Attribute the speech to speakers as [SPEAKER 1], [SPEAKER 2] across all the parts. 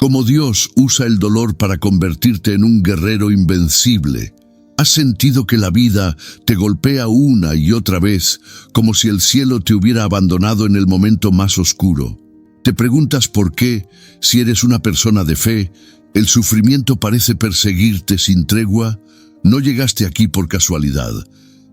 [SPEAKER 1] Como Dios usa el dolor para convertirte en un guerrero invencible. ¿Has sentido que la vida te golpea una y otra vez, como si el cielo te hubiera abandonado en el momento más oscuro? ¿Te preguntas por qué, si eres una persona de fe, el sufrimiento parece perseguirte sin tregua? No llegaste aquí por casualidad.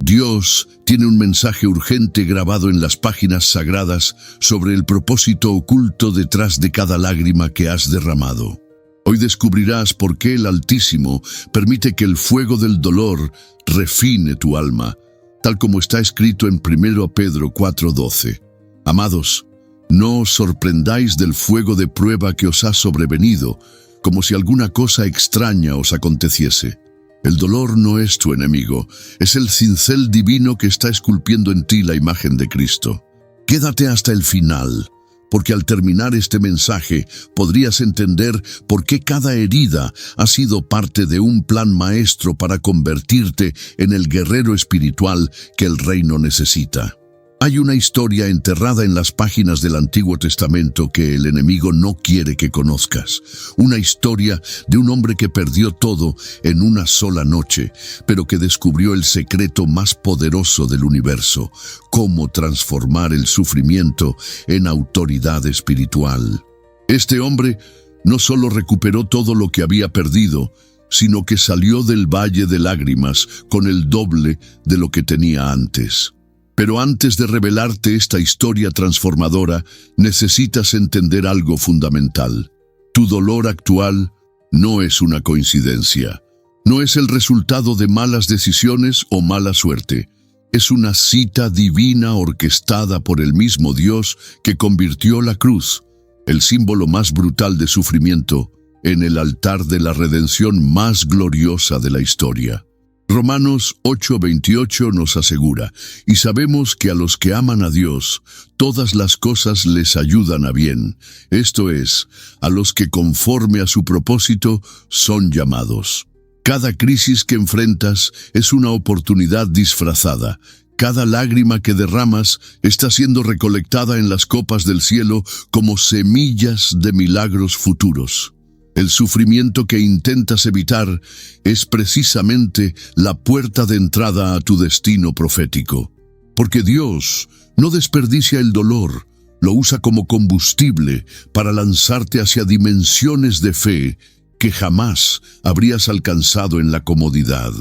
[SPEAKER 1] Dios tiene un mensaje urgente grabado en las páginas sagradas sobre el propósito oculto detrás de cada lágrima que has derramado. Hoy descubrirás por qué el Altísimo permite que el fuego del dolor refine tu alma, tal como está escrito en 1 Pedro 4:12. Amados, no os sorprendáis del fuego de prueba que os ha sobrevenido, como si alguna cosa extraña os aconteciese. El dolor no es tu enemigo, es el cincel divino que está esculpiendo en ti la imagen de Cristo. Quédate hasta el final, porque al terminar este mensaje podrías entender por qué cada herida ha sido parte de un plan maestro para convertirte en el guerrero espiritual que el reino necesita. Hay una historia enterrada en las páginas del Antiguo Testamento que el enemigo no quiere que conozcas. Una historia de un hombre que perdió todo en una sola noche, pero que descubrió el secreto más poderoso del universo: cómo transformar el sufrimiento en autoridad espiritual. Este hombre no solo recuperó todo lo que había perdido, sino que salió del valle de lágrimas con el doble de lo que tenía antes. Pero antes de revelarte esta historia transformadora, necesitas entender algo fundamental. Tu dolor actual no es una coincidencia. No es el resultado de malas decisiones o mala suerte. Es una cita divina orquestada por el mismo Dios que convirtió la cruz, el símbolo más brutal de sufrimiento, en el altar de la redención más gloriosa de la historia. Romanos 8:28 nos asegura: y sabemos que a los que aman a Dios, todas las cosas les ayudan a bien, esto es, a los que conforme a su propósito son llamados. Cada crisis que enfrentas es una oportunidad disfrazada. Cada lágrima que derramas está siendo recolectada en las copas del cielo como semillas de milagros futuros. El sufrimiento que intentas evitar es precisamente la puerta de entrada a tu destino profético. Porque Dios no desperdicia el dolor, lo usa como combustible para lanzarte hacia dimensiones de fe que jamás habrías alcanzado en la comodidad.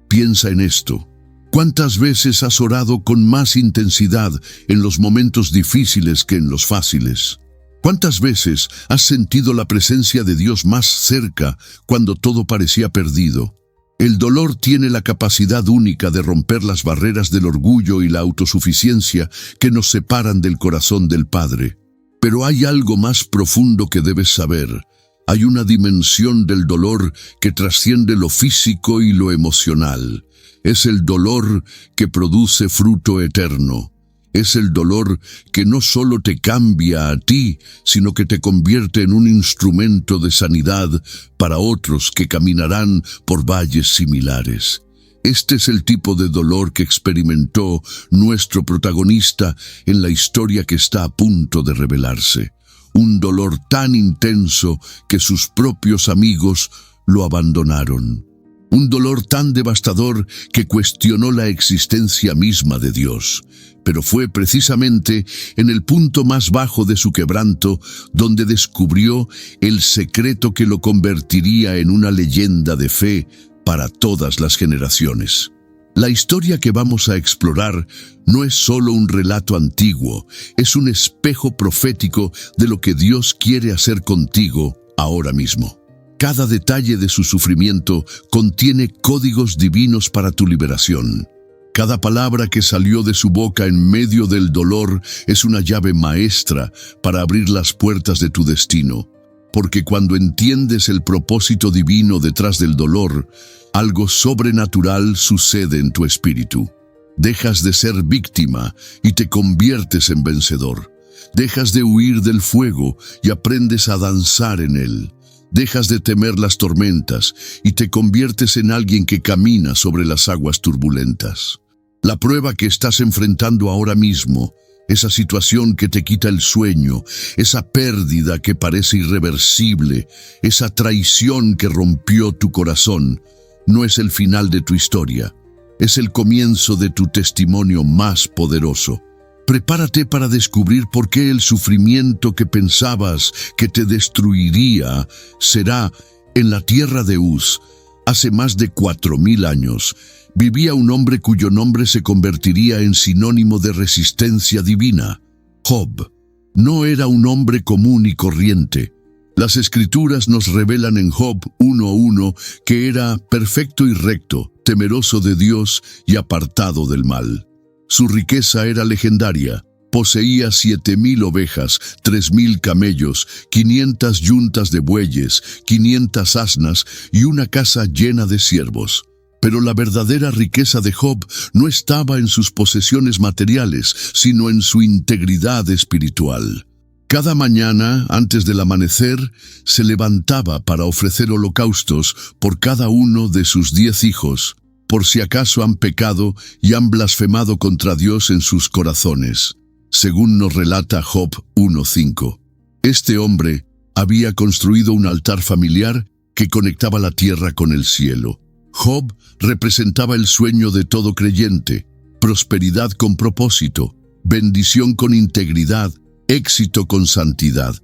[SPEAKER 1] Piensa en esto. ¿Cuántas veces has orado con más intensidad en los momentos difíciles que en los fáciles? ¿Cuántas veces has sentido la presencia de Dios más cerca cuando todo parecía perdido? El dolor tiene la capacidad única de romper las barreras del orgullo y la autosuficiencia que nos separan del corazón del Padre. Pero hay algo más profundo que debes saber. Hay una dimensión del dolor que trasciende lo físico y lo emocional. Es el dolor que produce fruto eterno. Es el dolor que no solo te cambia a ti, sino que te convierte en un instrumento de sanidad para otros que caminarán por valles similares. Este es el tipo de dolor que experimentó nuestro protagonista en la historia que está a punto de revelarse. Un dolor tan intenso que sus propios amigos lo abandonaron. Un dolor tan devastador que cuestionó la existencia misma de Dios. Pero fue precisamente en el punto más bajo de su quebranto donde descubrió el secreto que lo convertiría en una leyenda de fe para todas las generaciones. La historia que vamos a explorar no es solo un relato antiguo, es un espejo profético de lo que Dios quiere hacer contigo ahora mismo. Cada detalle de su sufrimiento contiene códigos divinos para tu liberación. Cada palabra que salió de su boca en medio del dolor es una llave maestra para abrir las puertas de tu destino. Porque cuando entiendes el propósito divino detrás del dolor, algo sobrenatural sucede en tu espíritu. Dejas de ser víctima y te conviertes en vencedor. Dejas de huir del fuego y aprendes a danzar en él. Dejas de temer las tormentas y te conviertes en alguien que camina sobre las aguas turbulentas. La prueba que estás enfrentando ahora mismo esa situación que te quita el sueño, esa pérdida que parece irreversible, esa traición que rompió tu corazón, no es el final de tu historia, es el comienzo de tu testimonio más poderoso. Prepárate para descubrir por qué el sufrimiento que pensabas que te destruiría será en la tierra de Uz. Hace más de 4000 años, vivía un hombre cuyo nombre se convertiría en sinónimo de resistencia divina. Job. No era un hombre común y corriente. Las Escrituras nos revelan en Job 1:1 que era perfecto y recto, temeroso de Dios y apartado del mal. Su riqueza era legendaria. Poseía 7000 ovejas, 3000 camellos, 500 yuntas de bueyes, 500 asnas y una casa llena de siervos. Pero la verdadera riqueza de Job no estaba en sus posesiones materiales, sino en su integridad espiritual. Cada mañana, antes del amanecer, se levantaba para ofrecer holocaustos por cada uno de sus 10 hijos, por si acaso han pecado y han blasfemado contra Dios en sus corazones, según nos relata Job 1:5. Este hombre había construido un altar familiar que conectaba la tierra con el cielo. Job representaba el sueño de todo creyente: prosperidad con propósito, bendición con integridad, éxito con santidad.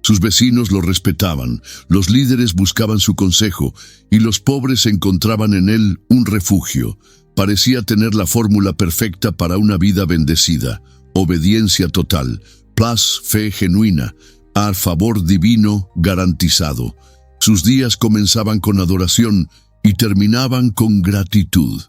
[SPEAKER 1] Sus vecinos lo respetaban, los líderes buscaban su consejo y los pobres encontraban en él un refugio. Parecía tener la fórmula perfecta para una vida bendecida: obediencia total, plus fe genuina, a favor divino garantizado. Sus días comenzaban con adoración y terminaban con gratitud.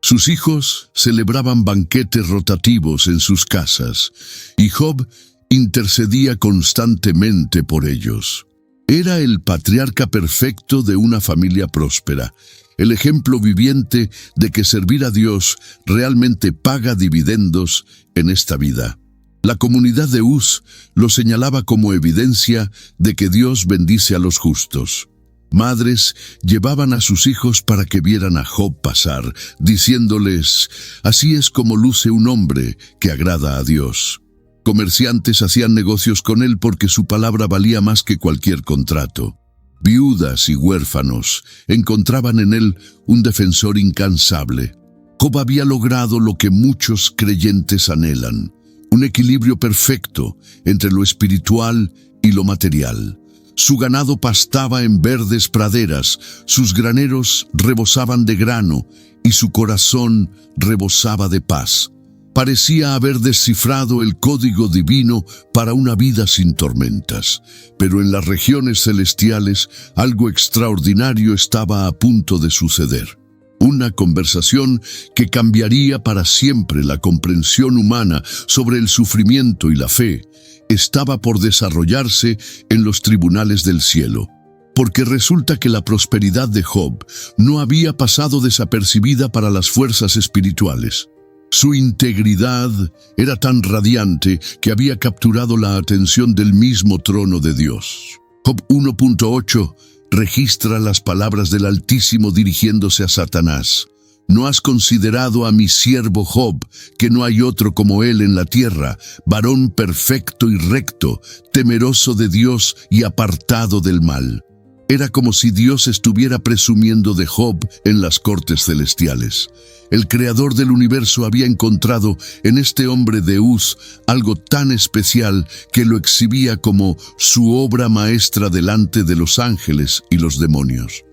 [SPEAKER 1] Sus hijos celebraban banquetes rotativos en sus casas, y Job intercedía constantemente por ellos. Era el patriarca perfecto de una familia próspera, el ejemplo viviente de que servir a Dios realmente paga dividendos en esta vida. La comunidad de Uz lo señalaba como evidencia de que Dios bendice a los justos. Madres llevaban a sus hijos para que vieran a Job pasar, diciéndoles: así es como luce un hombre que agrada a Dios. Comerciantes hacían negocios con él porque su palabra valía más que cualquier contrato. Viudas y huérfanos encontraban en él un defensor incansable. Job había logrado lo que muchos creyentes anhelan: un equilibrio perfecto entre lo espiritual y lo material. Su ganado pastaba en verdes praderas, sus graneros rebosaban de grano y su corazón rebosaba de paz. Parecía haber descifrado el código divino para una vida sin tormentas, pero en las regiones celestiales algo extraordinario estaba a punto de suceder. Una conversación que cambiaría para siempre la comprensión humana sobre el sufrimiento y la fe estaba por desarrollarse en los tribunales del cielo, porque resulta que la prosperidad de Job no había pasado desapercibida para las fuerzas espirituales. Su integridad era tan radiante que había capturado la atención del mismo trono de Dios. Job 1:8 registra las palabras del Altísimo dirigiéndose a Satanás: ¿no has considerado a mi siervo Job, que no hay otro como él en la tierra, varón perfecto y recto, temeroso de Dios y apartado del mal? Era como si Dios estuviera presumiendo de Job en las cortes celestiales. El creador del universo había encontrado en este hombre de Uz algo tan especial que lo exhibía como su obra maestra delante de los ángeles y los demonios.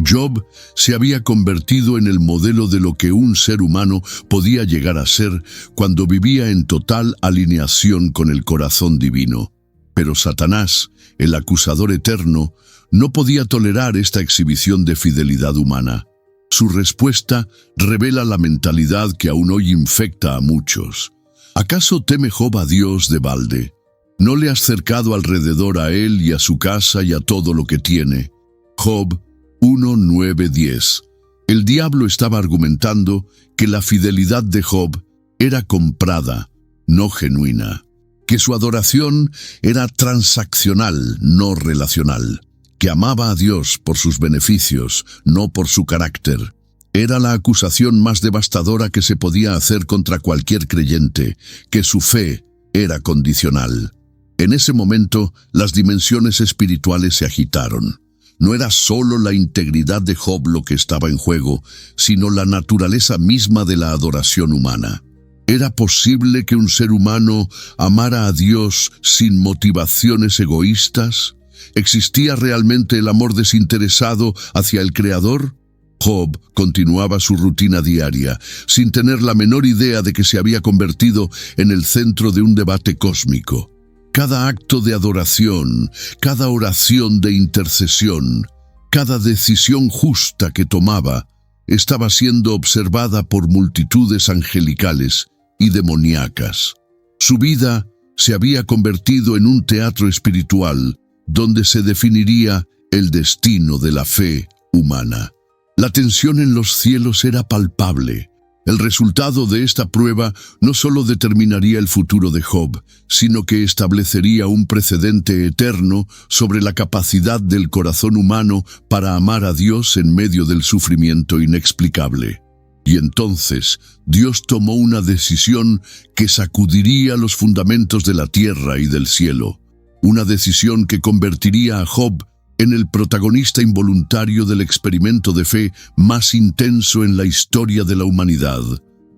[SPEAKER 1] Job se había convertido en el modelo de lo que un ser humano podía llegar a ser cuando vivía en total alineación con el corazón divino. Pero Satanás, el acusador eterno, no podía tolerar esta exhibición de fidelidad humana. Su respuesta revela la mentalidad que aún hoy infecta a muchos. ¿Acaso teme Job a Dios de balde? ¿No le has cercado alrededor a él y a su casa y a todo lo que tiene? Job 1:9-10. El diablo estaba argumentando que la fidelidad de Job era comprada, no genuina, que su adoración era transaccional, no relacional, que amaba a Dios por sus beneficios, no por su carácter. Era la acusación más devastadora que se podía hacer contra cualquier creyente, que su fe era condicional. En ese momento, las dimensiones espirituales se agitaron. No era solo la integridad de Job lo que estaba en juego, sino la naturaleza misma de la adoración humana. ¿Era posible que un ser humano amara a Dios sin motivaciones egoístas? ¿Existía realmente el amor desinteresado hacia el Creador? Job continuaba su rutina diaria, sin tener la menor idea de que se había convertido en el centro de un debate cósmico. Cada acto de adoración, cada oración de intercesión, cada decisión justa que tomaba, estaba siendo observada por multitudes angelicales y demoníacas. Su vida se había convertido en un teatro espiritual donde se definiría el destino de la fe humana. La tensión en los cielos era palpable. El resultado de esta prueba no solo determinaría el futuro de Job, sino que establecería un precedente eterno sobre la capacidad del corazón humano para amar a Dios en medio del sufrimiento inexplicable. Y entonces Dios tomó una decisión que sacudiría los fundamentos de la tierra y del cielo. Una decisión que convertiría a Job en el protagonista involuntario del experimento de fe más intenso en la historia de la humanidad.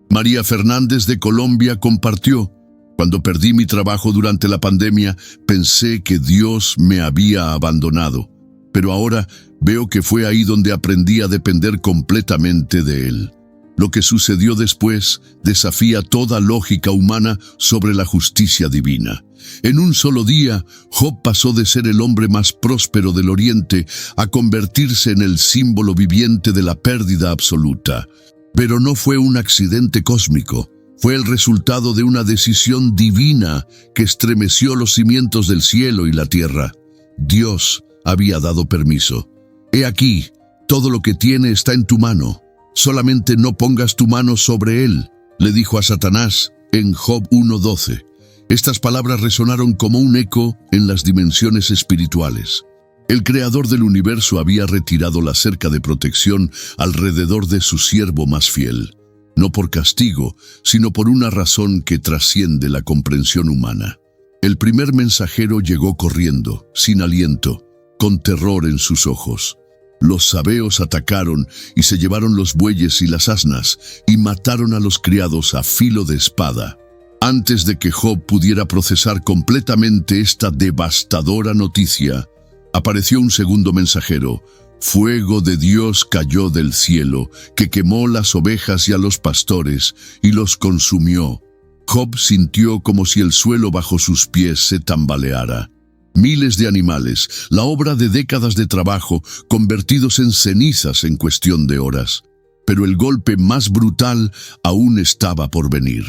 [SPEAKER 1] María Fernández de Colombia compartió: cuando perdí mi trabajo durante la pandemia, pensé que Dios me había abandonado, pero ahora veo que fue ahí donde aprendí a depender completamente de Él. Lo que sucedió después desafía toda lógica humana sobre la justicia divina. En un solo día, Job pasó de ser el hombre más próspero del Oriente a convertirse en el símbolo viviente de la pérdida absoluta. Pero no fue un accidente cósmico, fue el resultado de una decisión divina que estremeció los cimientos del cielo y la tierra. Dios había dado permiso. He aquí, todo lo que tiene está en tu mano. Solamente no pongas tu mano sobre él, le dijo a Satanás en Job 1:12. Estas palabras resonaron como un eco en las dimensiones espirituales. El Creador del universo había retirado la cerca de protección alrededor de su siervo más fiel, no por castigo, sino por una razón que trasciende la comprensión humana. El primer mensajero llegó corriendo, sin aliento, con terror en sus ojos. Los sabeos atacaron y se llevaron los bueyes y las asnas y mataron a los criados a filo de espada. Antes de que Job pudiera procesar completamente esta devastadora noticia, apareció un segundo mensajero. Fuego de Dios cayó del cielo, que quemó las ovejas y a los pastores y los consumió. Job sintió como si el suelo bajo sus pies se tambaleara. Miles de animales, la obra de décadas de trabajo, convertidos en cenizas en cuestión de horas. Pero el golpe más brutal aún estaba por venir.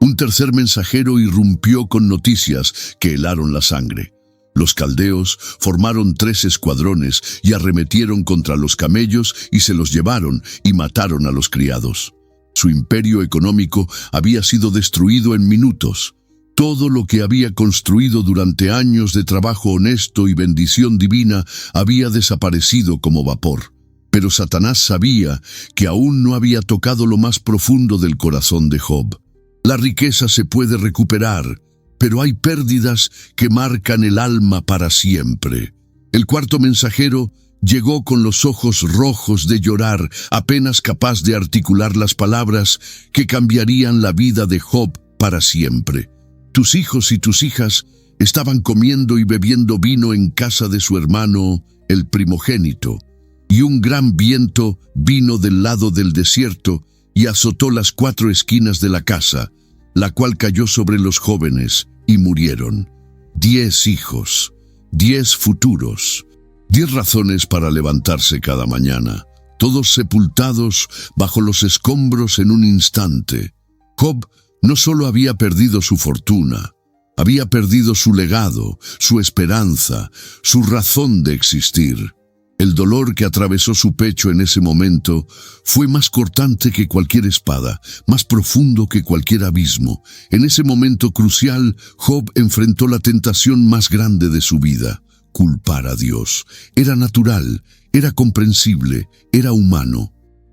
[SPEAKER 1] Un tercer mensajero irrumpió con noticias que helaron la sangre. Los caldeos formaron 3 escuadrones y arremetieron contra los camellos y se los llevaron y mataron a los criados. Su imperio económico había sido destruido en minutos. Todo lo que había construido durante años de trabajo honesto y bendición divina había desaparecido como vapor. Pero Satanás sabía que aún no había tocado lo más profundo del corazón de Job. La riqueza se puede recuperar, pero hay pérdidas que marcan el alma para siempre. El cuarto mensajero llegó con los ojos rojos de llorar, apenas capaz de articular las palabras que cambiarían la vida de Job para siempre. Tus hijos y tus hijas estaban comiendo y bebiendo vino en casa de su hermano, el primogénito, y un gran viento vino del lado del desierto y azotó las 4 esquinas de la casa, la cual cayó sobre los jóvenes y murieron. 10 hijos, 10 futuros, 10 razones para levantarse cada mañana, todos sepultados bajo los escombros en un instante. Job no solo había perdido su fortuna, había perdido su legado, su esperanza, su razón de existir. El dolor que atravesó su pecho en ese momento fue más cortante que cualquier espada, más profundo que cualquier abismo. En ese momento crucial, Job enfrentó la tentación más grande de su vida: culpar a Dios. Era natural, era comprensible, era humano.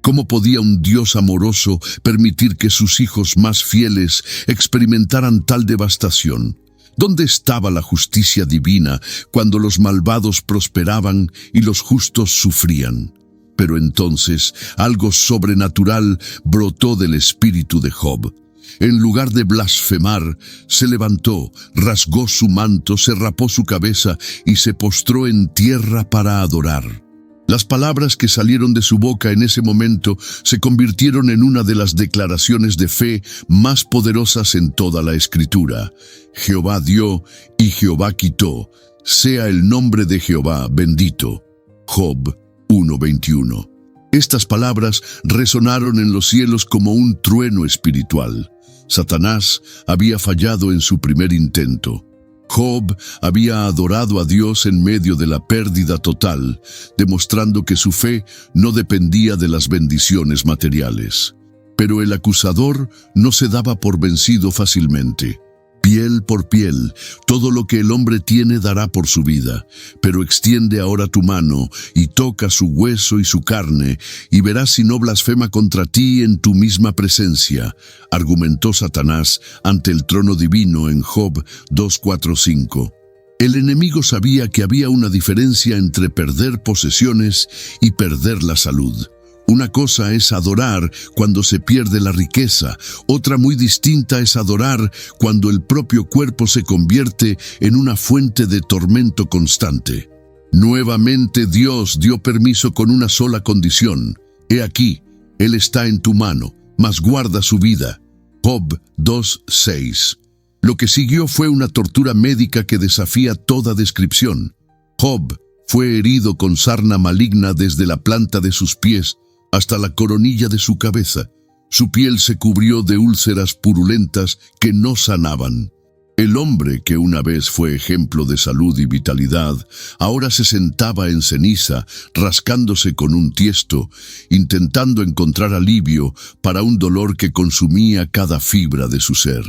[SPEAKER 1] ¿Cómo podía un Dios amoroso permitir que sus hijos más fieles experimentaran tal devastación? ¿Dónde estaba la justicia divina cuando los malvados prosperaban y los justos sufrían? Pero entonces algo sobrenatural brotó del espíritu de Job. En lugar de blasfemar, se levantó, rasgó su manto, se rapó su cabeza y se postró en tierra para adorar. Las palabras que salieron de su boca en ese momento se convirtieron en una de las declaraciones de fe más poderosas en toda la Escritura. Jehová dio y Jehová quitó. Sea el nombre de Jehová bendito. Job 1:21. Estas palabras resonaron en los cielos como un trueno espiritual. Satanás había fallado en su primer intento. Job había adorado a Dios en medio de la pérdida total, demostrando que su fe no dependía de las bendiciones materiales. Pero el acusador no se daba por vencido fácilmente. Piel por piel, todo lo que el hombre tiene dará por su vida, pero extiende ahora tu mano y toca su hueso y su carne, y verás si no blasfema contra ti en tu misma presencia, argumentó Satanás ante el trono divino en Job 2:4-5. El enemigo sabía que había una diferencia entre perder posesiones y perder la salud. Una cosa es adorar cuando se pierde la riqueza, otra muy distinta es adorar cuando el propio cuerpo se convierte en una fuente de tormento constante. Nuevamente Dios dio permiso con una sola condición. He aquí, Él está en tu mano, mas guarda su vida. Job 2:6. Lo que siguió fue una tortura médica que desafía toda descripción. Job fue herido con sarna maligna desde la planta de sus pies hasta la coronilla de su cabeza. Su piel se cubrió de úlceras purulentas que no sanaban. El hombre que una vez fue ejemplo de salud y vitalidad, ahora se sentaba en ceniza, rascándose con un tiesto, intentando encontrar alivio para un dolor que consumía cada fibra de su ser.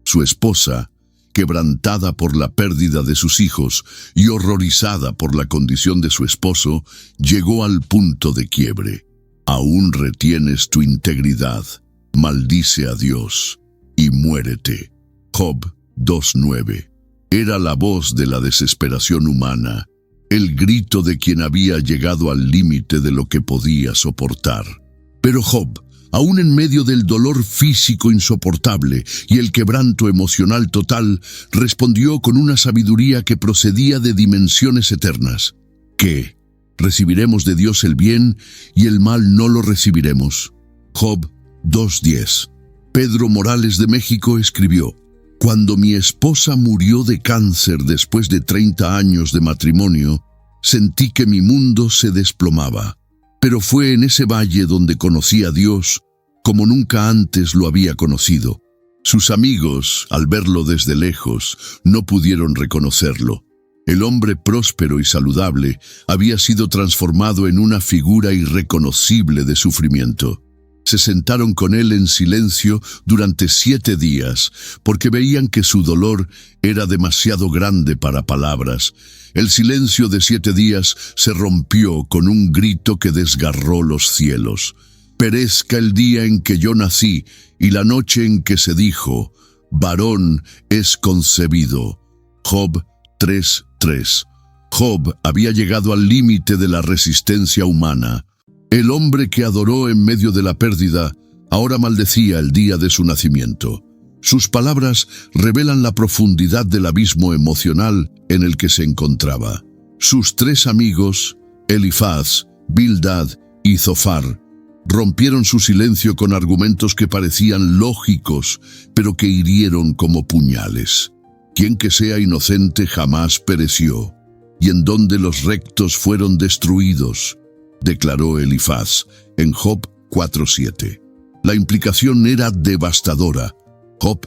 [SPEAKER 1] Su esposa, quebrantada por la pérdida de sus hijos y horrorizada por la condición de su esposo, llegó al punto de quiebre. Aún retienes tu integridad, maldice a Dios y muérete. Job 2:9. Era la voz de la desesperación humana, el grito de quien había llegado al límite de lo que podía soportar. Pero Job, aún en medio del dolor físico insoportable y el quebranto emocional total, respondió con una sabiduría que procedía de dimensiones eternas. ¿Qué? Recibiremos de Dios el bien y el mal no lo recibiremos. Job 2:10. Pedro Morales de México escribió: Cuando mi esposa murió de cáncer después de 30 años de matrimonio, sentí que mi mundo se desplomaba. Pero fue en ese valle donde conocí a Dios como nunca antes lo había conocido. Sus amigos, al verlo desde lejos, no pudieron reconocerlo. El hombre próspero y saludable había sido transformado en una figura irreconocible de sufrimiento. Se sentaron con él en silencio durante 7 días, porque veían que su dolor era demasiado grande para palabras. El silencio de 7 días se rompió con un grito que desgarró los cielos. Perezca el día en que yo nací y la noche en que se dijo, varón es concebido. Job 3:3. Job había llegado al límite de la resistencia humana. El hombre que adoró en medio de la pérdida ahora maldecía el día de su nacimiento. Sus palabras revelan la profundidad del abismo emocional en el que se encontraba. Sus 3 amigos, Elifaz, Bildad y Zofar, rompieron su silencio con argumentos que parecían lógicos, pero que hirieron como puñales. Quien que sea inocente jamás pereció, y en donde los rectos fueron destruidos, declaró Elifaz en Job 4:7. La implicación era devastadora. Job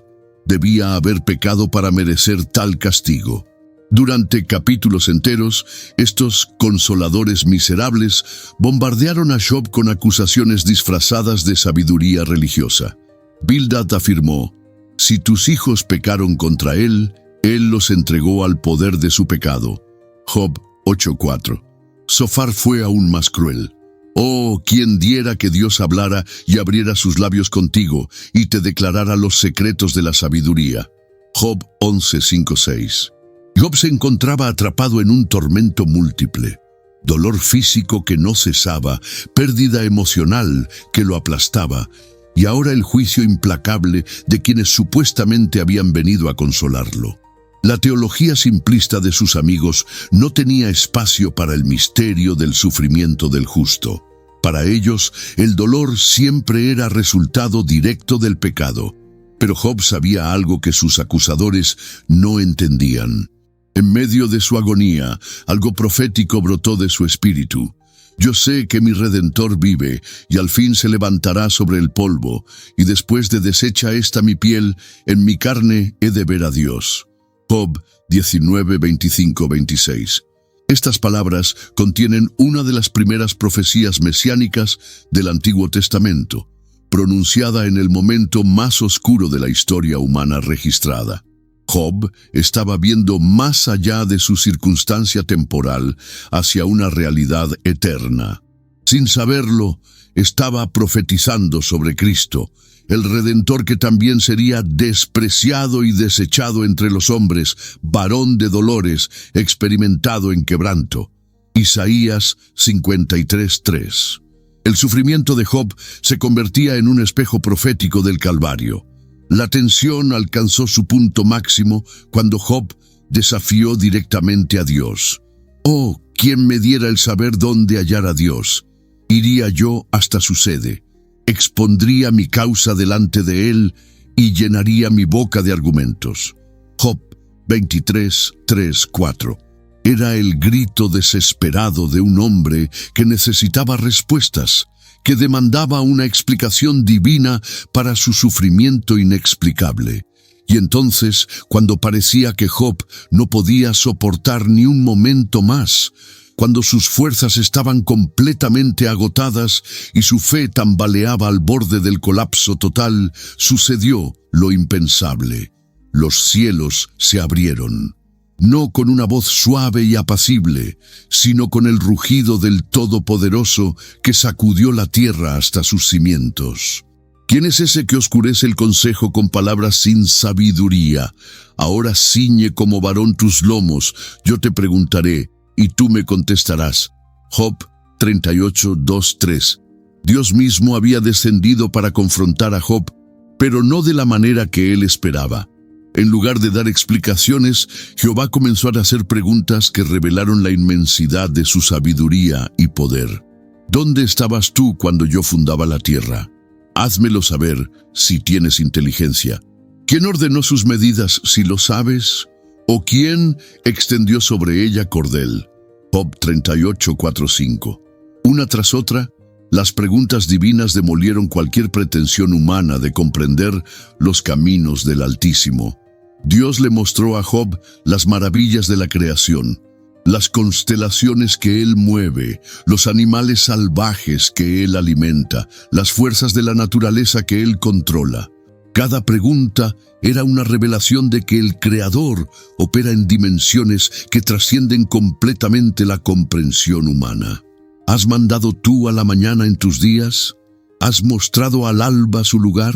[SPEAKER 1] debía haber pecado para merecer tal castigo. Durante capítulos enteros, estos consoladores miserables bombardearon a Job con acusaciones disfrazadas de sabiduría religiosa. Bildad afirmó: si tus hijos pecaron contra él los entregó al poder de su pecado. Job 8:4. Zofar fue aún más cruel. Oh, quien diera que Dios hablara y abriera sus labios contigo y te declarara los secretos de la sabiduría. Job 11:5-6. Job se encontraba atrapado en un tormento múltiple. Dolor físico que no cesaba, pérdida emocional que lo aplastaba, y ahora el juicio implacable de quienes supuestamente habían venido a consolarlo. La teología simplista de sus amigos no tenía espacio para el misterio del sufrimiento del justo. Para ellos, el dolor siempre era resultado directo del pecado. Pero Job sabía algo que sus acusadores no entendían. En medio de su agonía, algo profético brotó de su espíritu. Yo sé que mi Redentor vive, y al fin se levantará sobre el polvo, y después de deshecha esta mi piel, en mi carne he de ver a Dios. Job 19:25-26. Estas palabras contienen una de las primeras profecías mesiánicas del Antiguo Testamento, pronunciada en el momento más oscuro de la historia humana registrada. Job estaba viendo más allá de su circunstancia temporal hacia una realidad eterna. Sin saberlo, estaba profetizando sobre Cristo, el Redentor que también sería despreciado y desechado entre los hombres, varón de dolores, experimentado en quebranto. Isaías 53:3. El sufrimiento de Job se convertía en un espejo profético del Calvario. La tensión alcanzó su punto máximo cuando Job desafió directamente a Dios. Oh, ¿quién me diera el saber dónde hallar a Dios? Iría yo hasta su sede, expondría mi causa delante de él y llenaría mi boca de argumentos. Job 23:3-4. Era el grito desesperado de un hombre que necesitaba respuestas, que demandaba una explicación divina para su sufrimiento inexplicable. Y entonces, cuando parecía que Job no podía soportar ni un momento más, cuando sus fuerzas estaban completamente agotadas y su fe tambaleaba al borde del colapso total, sucedió lo impensable. Los cielos se abrieron. No con una voz suave y apacible, sino con el rugido del Todopoderoso que sacudió la tierra hasta sus cimientos. ¿Quién es ese que oscurece el consejo con palabras sin sabiduría? Ahora ciñe como varón tus lomos, yo te preguntaré, y tú me contestarás. Job 38:2-3. Dios mismo había descendido para confrontar a Job, pero no de la manera que él esperaba. En lugar de dar explicaciones, Jehová comenzó a hacer preguntas que revelaron la inmensidad de su sabiduría y poder. ¿Dónde estabas tú cuando yo fundaba la tierra? Házmelo saber si tienes inteligencia. ¿Quién ordenó sus medidas si lo sabes? ¿O quién extendió sobre ella cordel? Job 38:4-5. Una tras otra, las preguntas divinas demolieron cualquier pretensión humana de comprender los caminos del Altísimo. Dios le mostró a Job las maravillas de la creación, las constelaciones que él mueve, los animales salvajes que él alimenta, las fuerzas de la naturaleza que él controla. Cada pregunta era una revelación de que el Creador opera en dimensiones que trascienden completamente la comprensión humana. ¿Has mandado tú a la mañana en tus días? ¿Has mostrado al alba su lugar?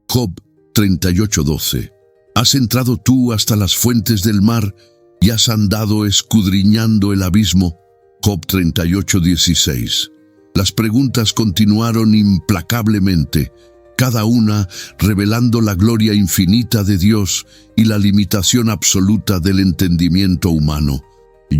[SPEAKER 1] Job 38:12. ¿Has entrado tú hasta las fuentes del mar y has andado escudriñando el abismo? Job 38:16. Las preguntas continuaron implacablemente, cada una revelando la gloria infinita de Dios y la limitación absoluta del entendimiento humano.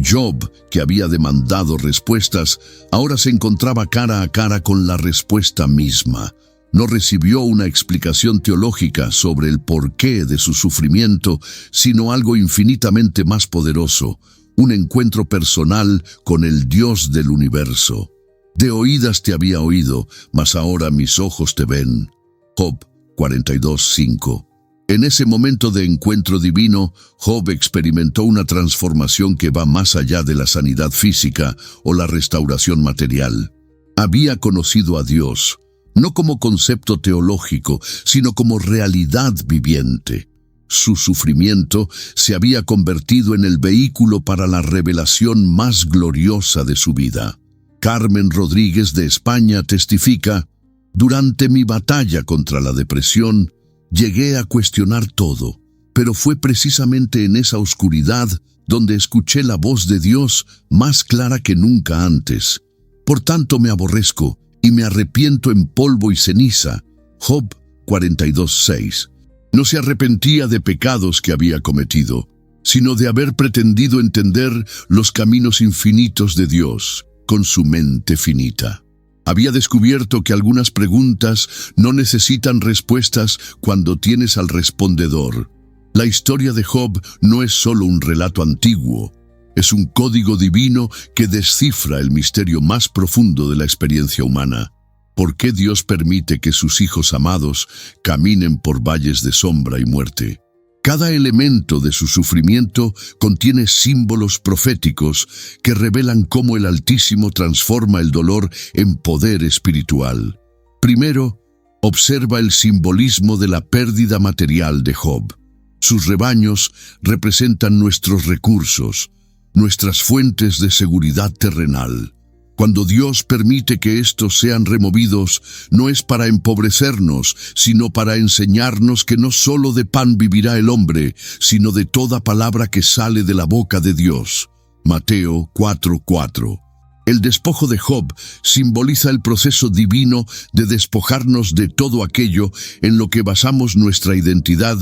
[SPEAKER 1] Job, que había demandado respuestas, ahora se encontraba cara a cara con la respuesta misma. No recibió una explicación teológica sobre el porqué de su sufrimiento, sino algo infinitamente más poderoso, un encuentro personal con el Dios del universo. De oídas te había oído, mas ahora mis ojos te ven. Job 42:5. En ese momento de encuentro divino, Job experimentó una transformación que va más allá de la sanidad física o la restauración material. Había conocido a Dios, no como concepto teológico, sino como realidad viviente. Su sufrimiento se había convertido en el vehículo para la revelación más gloriosa de su vida. Carmen Rodríguez de España testifica: durante mi batalla contra la depresión, llegué a cuestionar todo, pero fue precisamente en esa oscuridad donde escuché la voz de Dios más clara que nunca antes. Por tanto me aborrezco y me arrepiento en polvo y ceniza. Job 42:6. No se arrepentía de pecados que había cometido, sino de haber pretendido entender los caminos infinitos de Dios con su mente finita. Había descubierto que algunas preguntas no necesitan respuestas cuando tienes al respondedor. La historia de Job no es solo un relato antiguo, es un código divino que descifra el misterio más profundo de la experiencia humana. ¿Por qué Dios permite que sus hijos amados caminen por valles de sombra y muerte? Cada elemento de su sufrimiento contiene símbolos proféticos que revelan cómo el Altísimo transforma el dolor en poder espiritual. Primero, observa el simbolismo de la pérdida material de Job. Sus rebaños representan nuestros recursos, nuestras fuentes de seguridad terrenal. Cuando Dios permite que estos sean removidos, no es para empobrecernos, sino para enseñarnos que no solo de pan vivirá el hombre, sino de toda palabra que sale de la boca de Dios. Mateo 4:4. El despojo de Job simboliza el proceso divino de despojarnos de todo aquello en lo que basamos nuestra identidad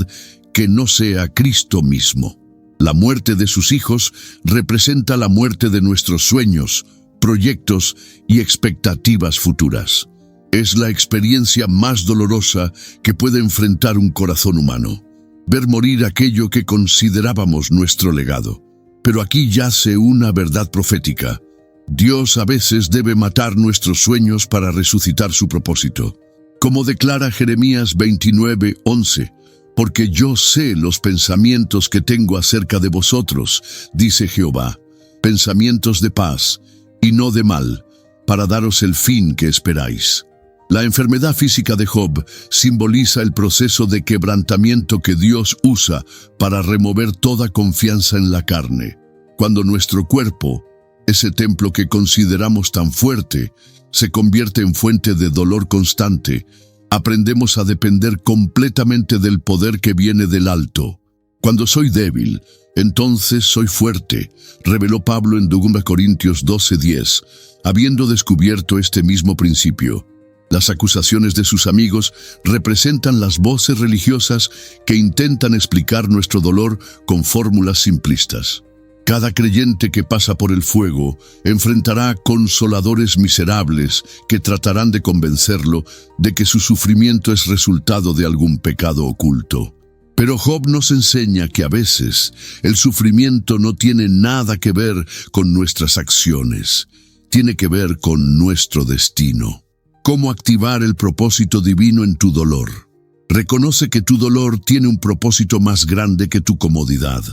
[SPEAKER 1] que no sea Cristo mismo. La muerte de sus hijos representa la muerte de nuestros sueños, proyectos y expectativas futuras. Es la experiencia más dolorosa que puede enfrentar un corazón humano, ver morir aquello que considerábamos nuestro legado. Pero aquí yace una verdad profética. Dios a veces debe matar nuestros sueños para resucitar su propósito. Como declara Jeremías 29:11, porque yo sé los pensamientos que tengo acerca de vosotros, dice Jehová, pensamientos de paz y no de mal, para daros el fin que esperáis. La enfermedad física de Job simboliza el proceso de quebrantamiento que Dios usa para remover toda confianza en la carne. Cuando nuestro cuerpo, ese templo que consideramos tan fuerte, se convierte en fuente de dolor constante, aprendemos a depender completamente del poder que viene del alto. Cuando soy débil, entonces soy fuerte, reveló Pablo en 2 Corintios 12:10, habiendo descubierto este mismo principio. Las acusaciones de sus amigos representan las voces religiosas que intentan explicar nuestro dolor con fórmulas simplistas. Cada creyente que pasa por el fuego enfrentará consoladores miserables que tratarán de convencerlo de que su sufrimiento es resultado de algún pecado oculto. Pero Job nos enseña que a veces el sufrimiento no tiene nada que ver con nuestras acciones, tiene que ver con nuestro destino. ¿Cómo activar el propósito divino en tu dolor? Reconoce que tu dolor tiene un propósito más grande que tu comodidad.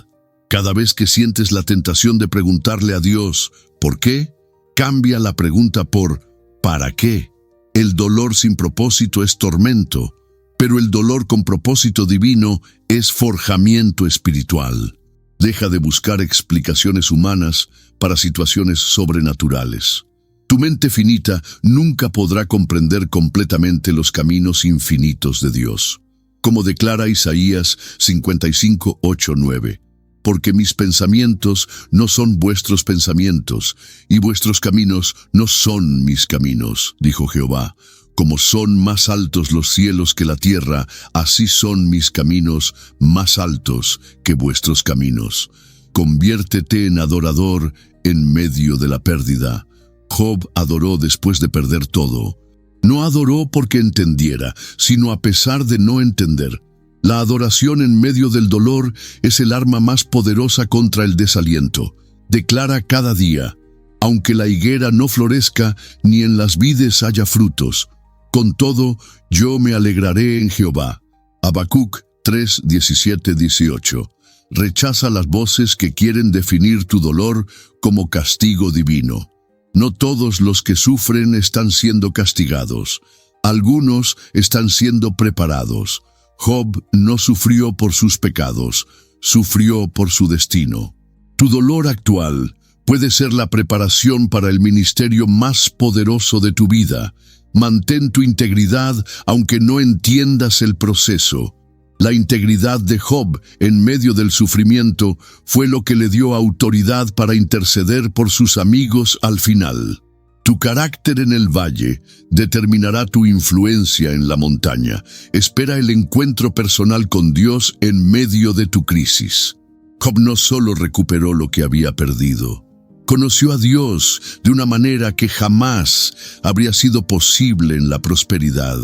[SPEAKER 1] Cada vez que sientes la tentación de preguntarle a Dios, ¿por qué?, cambia la pregunta por ¿para qué? El dolor sin propósito es tormento, pero el dolor con propósito divino es forjamiento espiritual. Deja de buscar explicaciones humanas para situaciones sobrenaturales. Tu mente finita nunca podrá comprender completamente los caminos infinitos de Dios. Como declara Isaías 55:8-9. Porque mis pensamientos no son vuestros pensamientos, y vuestros caminos no son mis caminos, dijo Jehová. Como son más altos los cielos que la tierra, así son mis caminos más altos que vuestros caminos. Conviértete en adorador en medio de la pérdida. Job adoró después de perder todo. No adoró porque entendiera, sino a pesar de no entender. La adoración en medio del dolor es el arma más poderosa contra el desaliento. Declara cada día, aunque la higuera no florezca ni en las vides haya frutos, con todo yo me alegraré en Jehová. Habacuc 3:17-18. Rechaza las voces que quieren definir tu dolor como castigo divino. No todos los que sufren están siendo castigados. Algunos están siendo preparados. Job no sufrió por sus pecados, sufrió por su destino. Tu dolor actual puede ser la preparación para el ministerio más poderoso de tu vida. Mantén tu integridad aunque no entiendas el proceso. La integridad de Job en medio del sufrimiento fue lo que le dio autoridad para interceder por sus amigos al final. Tu carácter en el valle determinará tu influencia en la montaña. Espera el encuentro personal con Dios en medio de tu crisis. Job no solo recuperó lo que había perdido, conoció a Dios de una manera que jamás habría sido posible en la prosperidad.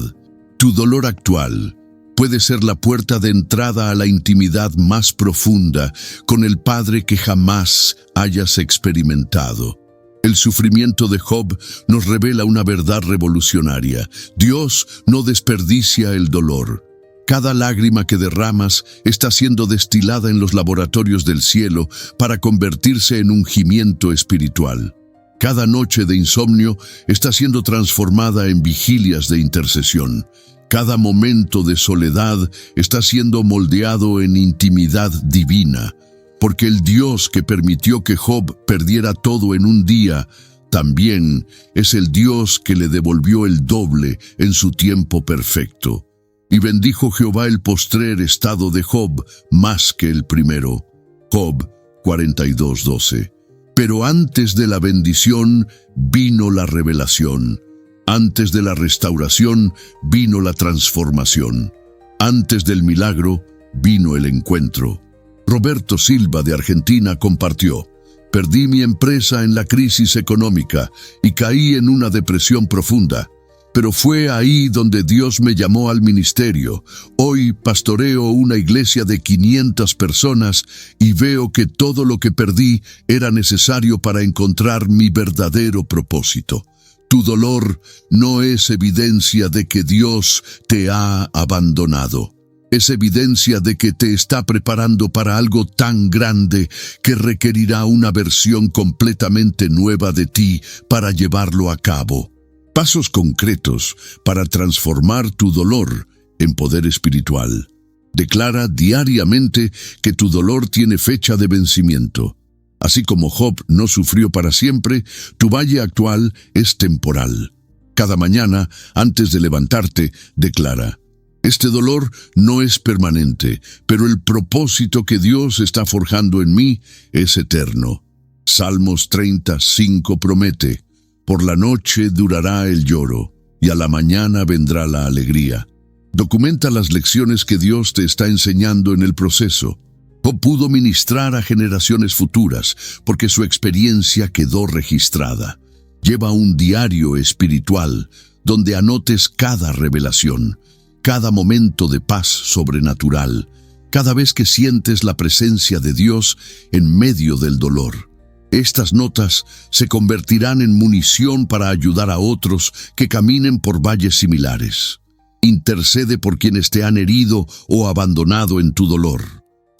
[SPEAKER 1] Tu dolor actual puede ser la puerta de entrada a la intimidad más profunda con el Padre que jamás hayas experimentado. El sufrimiento de Job nos revela una verdad revolucionaria. Dios no desperdicia el dolor. Cada lágrima que derramas está siendo destilada en los laboratorios del cielo para convertirse en un gimiento espiritual. Cada noche de insomnio está siendo transformada en vigilias de intercesión. Cada momento de soledad está siendo moldeado en intimidad divina, porque el Dios que permitió que Job perdiera todo en un día, también es el Dios que le devolvió el doble en su tiempo perfecto. Y bendijo Jehová el postrer estado de Job más que el primero. Job 42:12. Pero antes de la bendición vino la revelación. Antes de la restauración vino la transformación. Antes del milagro vino el encuentro. Roberto Silva de Argentina compartió: perdí mi empresa en la crisis económica y caí en una depresión profunda. Pero fue ahí donde Dios me llamó al ministerio. Hoy pastoreo una iglesia de 500 personas y veo que todo lo que perdí era necesario para encontrar mi verdadero propósito. Tu dolor no es evidencia de que Dios te ha abandonado. Es evidencia de que te está preparando para algo tan grande que requerirá una versión completamente nueva de ti para llevarlo a cabo. Pasos concretos para transformar tu dolor en poder espiritual. Declara diariamente que tu dolor tiene fecha de vencimiento. Así como Job no sufrió para siempre, tu valle actual es temporal. Cada mañana, antes de levantarte, declara: este dolor no es permanente, pero el propósito que Dios está forjando en mí es eterno. Salmos 30:5 promete: por la noche durará el lloro, y a la mañana vendrá la alegría. Documenta las lecciones que Dios te está enseñando en el proceso. Job pudo ministrar a generaciones futuras, porque su experiencia quedó registrada. Lleva un diario espiritual, donde anotes cada revelación, cada momento de paz sobrenatural, cada vez que sientes la presencia de Dios en medio del dolor. Estas notas se convertirán en munición para ayudar a otros que caminen por valles similares. Intercede por quienes te han herido o abandonado en tu dolor.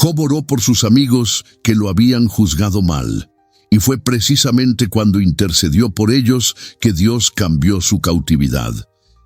[SPEAKER 1] Job oró por sus amigos que lo habían juzgado mal, y fue precisamente cuando intercedió por ellos que Dios cambió su cautividad.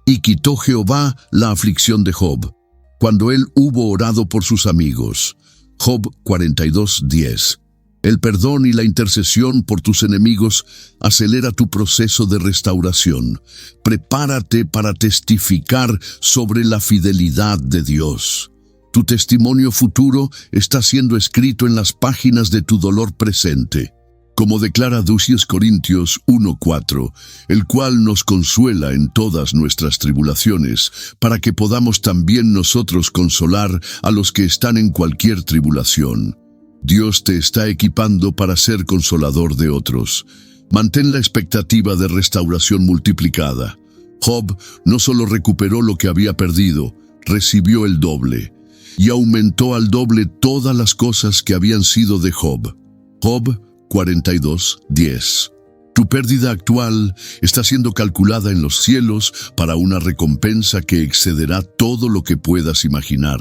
[SPEAKER 1] Y quitó Jehová la aflicción de Job, cuando él hubo orado por sus amigos. Job 42:10. El perdón y la intercesión por tus enemigos acelera tu proceso de restauración. Prepárate para testificar sobre la fidelidad de Dios. Tu testimonio futuro está siendo escrito en las páginas de tu dolor presente. Como declara 2 Corintios 1:4, el cual nos consuela en todas nuestras tribulaciones, para que podamos también nosotros consolar a los que están en cualquier tribulación. Dios te está equipando para ser consolador de otros. Mantén la expectativa de restauración multiplicada. Job no solo recuperó lo que había perdido, recibió el doble, y aumentó al doble todas las cosas que habían sido de Job. Job 42:10. Tu pérdida actual está siendo calculada en los cielos para una recompensa que excederá todo lo que puedas imaginar.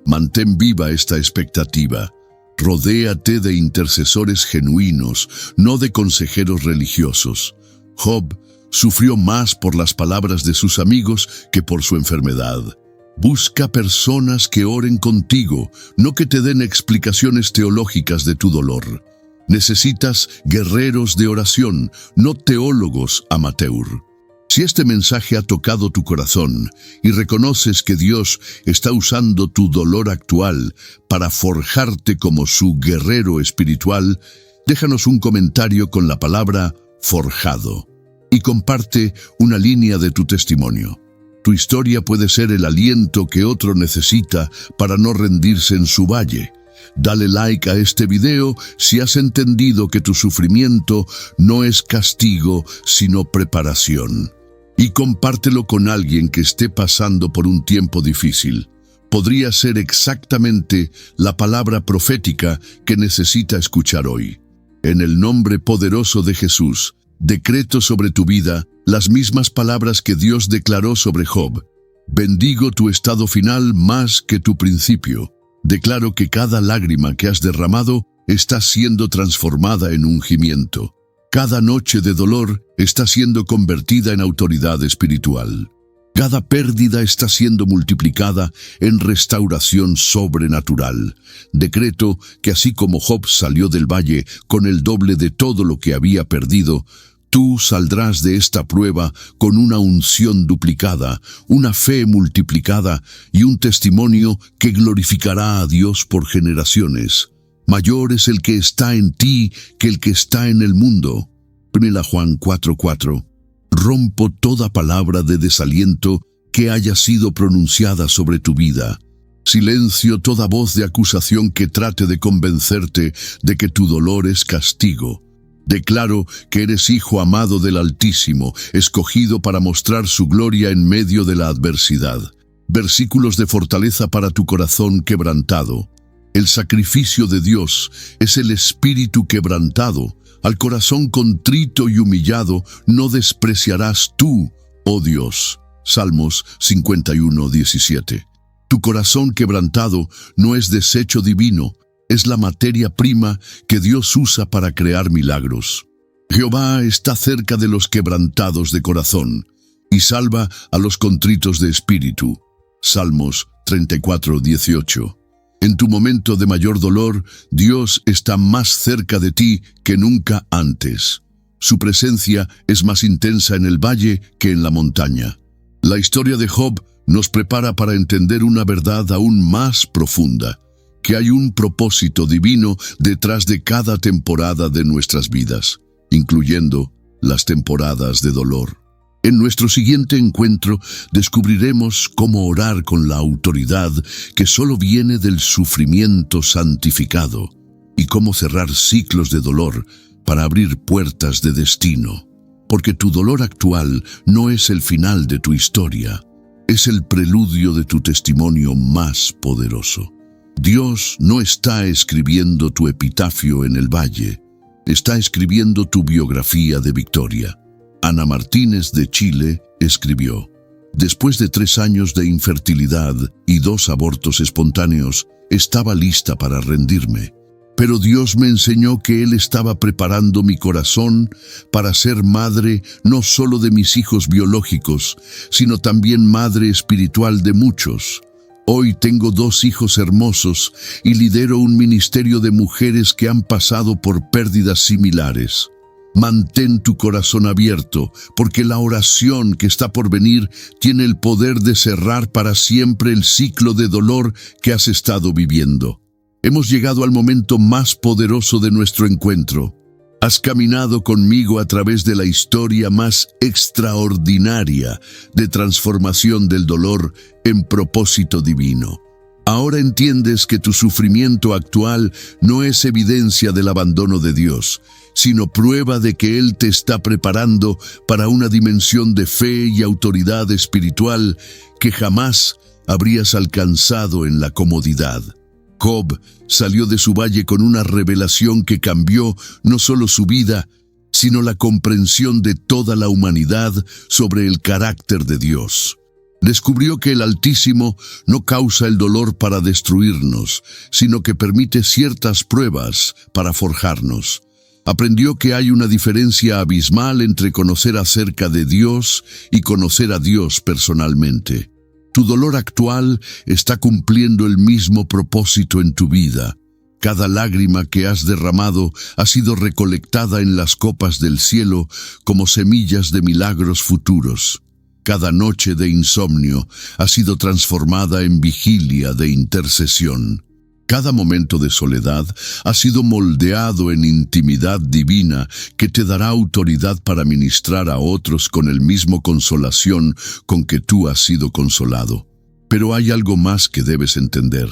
[SPEAKER 1] Mantén viva esta expectativa. Rodéate de intercesores genuinos, no de consejeros religiosos. Job sufrió más por las palabras de sus amigos que por su enfermedad. Busca personas que oren contigo, no que te den explicaciones teológicas de tu dolor. Necesitas guerreros de oración, no teólogos amateur. Si este mensaje ha tocado tu corazón y reconoces que Dios está usando tu dolor actual para forjarte como su guerrero espiritual, déjanos un comentario con la palabra forjado y comparte una línea de tu testimonio. Tu historia puede ser el aliento que otro necesita para no rendirse en su valle. Dale like a este video si has entendido que tu sufrimiento no es castigo, sino preparación. Y compártelo con alguien que esté pasando por un tiempo difícil. Podría ser exactamente la palabra profética que necesita escuchar hoy. En el nombre poderoso de Jesús, decreto sobre tu vida las mismas palabras que Dios declaró sobre Job. Bendigo tu estado final más que tu principio. Declaro que cada lágrima que has derramado está siendo transformada en ungimiento. Cada noche de dolor está siendo convertida en autoridad espiritual. Cada pérdida está siendo multiplicada en restauración sobrenatural. Decreto que así como Job salió del valle con el doble de todo lo que había perdido, tú saldrás de esta prueba con una unción duplicada, una fe multiplicada y un testimonio que glorificará a Dios por generaciones. Mayor es el que está en ti que el que está en el mundo. 1 Juan 4:4. Rompo toda palabra de desaliento que haya sido pronunciada sobre tu vida. Silencio toda voz de acusación que trate de convencerte de que tu dolor es castigo. Declaro que eres hijo amado del Altísimo, escogido para mostrar su gloria en medio de la adversidad. Versículos de fortaleza para tu corazón quebrantado. El sacrificio de Dios es el espíritu quebrantado. Al corazón contrito y humillado no despreciarás tú, oh Dios. Salmos 51:17. Tu corazón quebrantado no es desecho divino, es la materia prima que Dios usa para crear milagros. Jehová está cerca de los quebrantados de corazón y salva a los contritos de espíritu. Salmos 34:18. En tu momento de mayor dolor, Dios está más cerca de ti que nunca antes. Su presencia es más intensa en el valle que en la montaña. La historia de Job nos prepara para entender una verdad aún más profunda, que hay un propósito divino detrás de cada temporada de nuestras vidas, incluyendo las temporadas de dolor. En nuestro siguiente encuentro descubriremos cómo orar con la autoridad que solo viene del sufrimiento santificado y cómo cerrar ciclos de dolor para abrir puertas de destino. Porque tu dolor actual no es el final de tu historia, es el preludio de tu testimonio más poderoso. Dios no está escribiendo tu epitafio en el valle, está escribiendo tu biografía de victoria. Ana Martínez de Chile escribió: después de 3 años de infertilidad y 2 abortos espontáneos, estaba lista para rendirme. Pero Dios me enseñó que Él estaba preparando mi corazón para ser madre no solo de mis hijos biológicos, sino también madre espiritual de muchos. Hoy tengo 2 hijos hermosos y lidero un ministerio de mujeres que han pasado por pérdidas similares. Mantén tu corazón abierto, porque la oración que está por venir tiene el poder de cerrar para siempre el ciclo de dolor que has estado viviendo. Hemos llegado al momento más poderoso de nuestro encuentro. Has caminado conmigo a través de la historia más extraordinaria de transformación del dolor en propósito divino. Ahora entiendes que tu sufrimiento actual no es evidencia del abandono de Dios, sino prueba de que Él te está preparando para una dimensión de fe y autoridad espiritual que jamás habrías alcanzado en la comodidad. Job salió de su valle con una revelación que cambió no solo su vida, sino la comprensión de toda la humanidad sobre el carácter de Dios. Descubrió que el Altísimo no causa el dolor para destruirnos, sino que permite ciertas pruebas para forjarnos. Aprendió que hay una diferencia abismal entre conocer acerca de Dios y conocer a Dios personalmente. Tu dolor actual está cumpliendo el mismo propósito en tu vida. Cada lágrima que has derramado ha sido recolectada en las copas del cielo como semillas de milagros futuros. Cada noche de insomnio ha sido transformada en vigilia de intercesión. Cada momento de soledad ha sido moldeado en intimidad divina que te dará autoridad para ministrar a otros con el mismo consolación con que tú has sido consolado. Pero hay algo más que debes entender.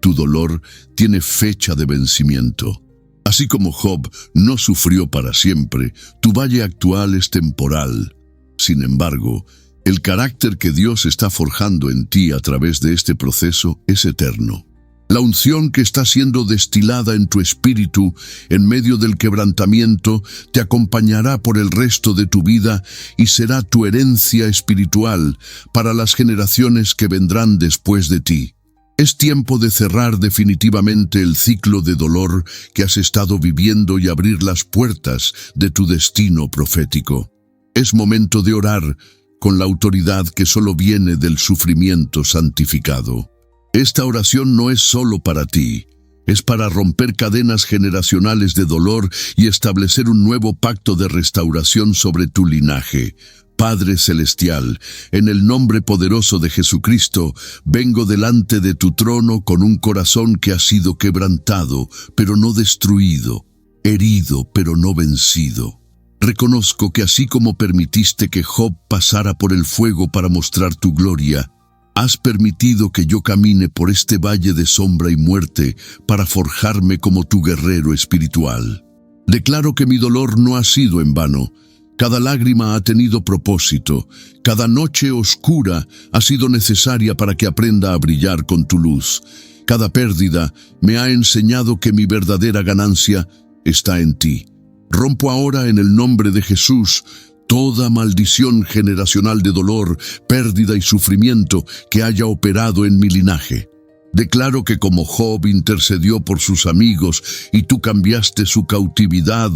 [SPEAKER 1] Tu dolor tiene fecha de vencimiento. Así como Job no sufrió para siempre, tu valle actual es temporal. Sin embargo, el carácter que Dios está forjando en ti a través de este proceso es eterno. La unción que está siendo destilada en tu espíritu en medio del quebrantamiento te acompañará por el resto de tu vida y será tu herencia espiritual para las generaciones que vendrán después de ti. Es tiempo de cerrar definitivamente el ciclo de dolor que has estado viviendo y abrir las puertas de tu destino profético. Es momento de orar con la autoridad que solo viene del sufrimiento santificado. Esta oración no es solo para ti, es para romper cadenas generacionales de dolor y establecer un nuevo pacto de restauración sobre tu linaje. Padre Celestial, en el nombre poderoso de Jesucristo, vengo delante de tu trono con un corazón que ha sido quebrantado, pero no destruido, herido, pero no vencido. Reconozco que así como permitiste que Job pasara por el fuego para mostrar tu gloria, has permitido que yo camine por este valle de sombra y muerte para forjarme como tu guerrero espiritual. Declaro que mi dolor no ha sido en vano. Cada lágrima ha tenido propósito. Cada noche oscura ha sido necesaria para que aprenda a brillar con tu luz. Cada pérdida me ha enseñado que mi verdadera ganancia está en ti. Rompo ahora en el nombre de Jesús toda maldición generacional de dolor, pérdida y sufrimiento que haya operado en mi linaje. Declaro que como Job intercedió por sus amigos y tú cambiaste su cautividad,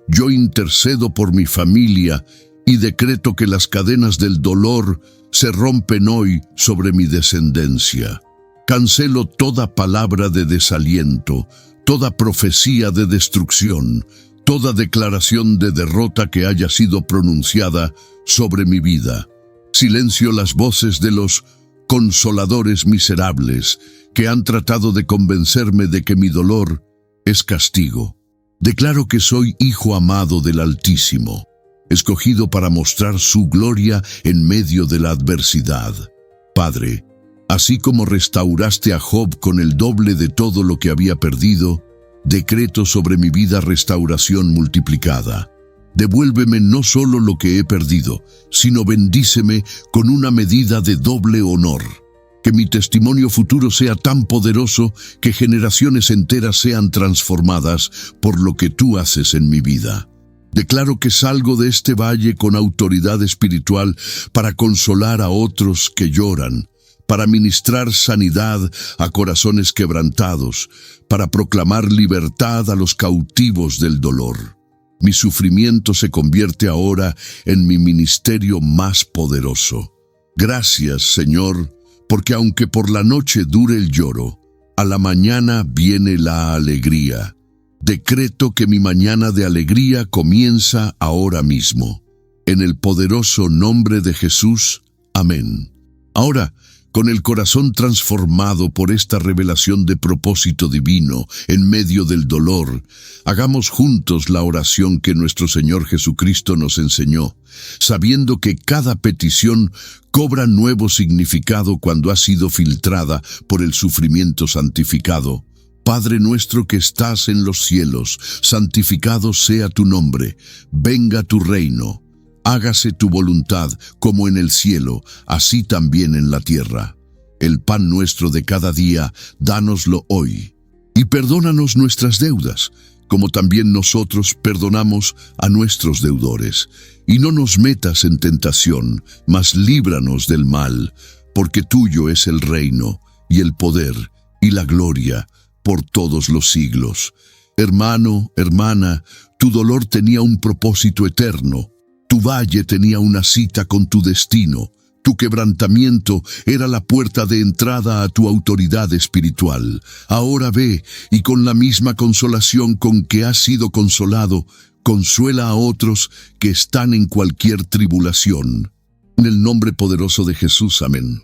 [SPEAKER 1] yo intercedo por mi familia y decreto que las cadenas del dolor se rompen hoy sobre mi descendencia. Cancelo toda palabra de desaliento, toda profecía de destrucción, toda declaración de derrota que haya sido pronunciada sobre mi vida. Silencio las voces de los consoladores miserables que han tratado de convencerme de que mi dolor es castigo. Declaro que soy hijo amado del Altísimo, escogido para mostrar su gloria en medio de la adversidad. Padre, así como restauraste a Job con el doble de todo lo que había perdido, decreto sobre mi vida restauración multiplicada. Devuélveme no solo lo que he perdido, sino bendíceme con una medida de doble honor. Que mi testimonio futuro sea tan poderoso que generaciones enteras sean transformadas por lo que tú haces en mi vida. Declaro que salgo de este valle con autoridad espiritual para consolar a otros que lloran, para ministrar sanidad a corazones quebrantados, para proclamar libertad a los cautivos del dolor. Mi sufrimiento se convierte ahora en mi ministerio más poderoso. Gracias, Señor, porque aunque por la noche dure el lloro, a la mañana viene la alegría. Decreto que mi mañana de alegría comienza ahora mismo. En el poderoso nombre de Jesús. Amén. Ahora, con el corazón transformado por esta revelación de propósito divino en medio del dolor, hagamos juntos la oración que nuestro Señor Jesucristo nos enseñó, sabiendo que cada petición cobra nuevo significado cuando ha sido filtrada por el sufrimiento santificado. Padre nuestro que estás en los cielos, santificado sea tu nombre, venga tu reino. Hágase tu voluntad como en el cielo, así también en la tierra. El pan nuestro de cada día, dánoslo hoy. Y perdónanos nuestras deudas, como también nosotros perdonamos a nuestros deudores. Y no nos metas en tentación, mas líbranos del mal, porque tuyo es el reino, y el poder, y la gloria, por todos los siglos. Hermano, hermana, tu dolor tenía un propósito eterno. Tu valle tenía una cita con tu destino. Tu quebrantamiento era la puerta de entrada a tu autoridad espiritual. Ahora ve y con la misma consolación con que has sido consolado, consuela a otros que están en cualquier tribulación. En el nombre poderoso de Jesús, amén.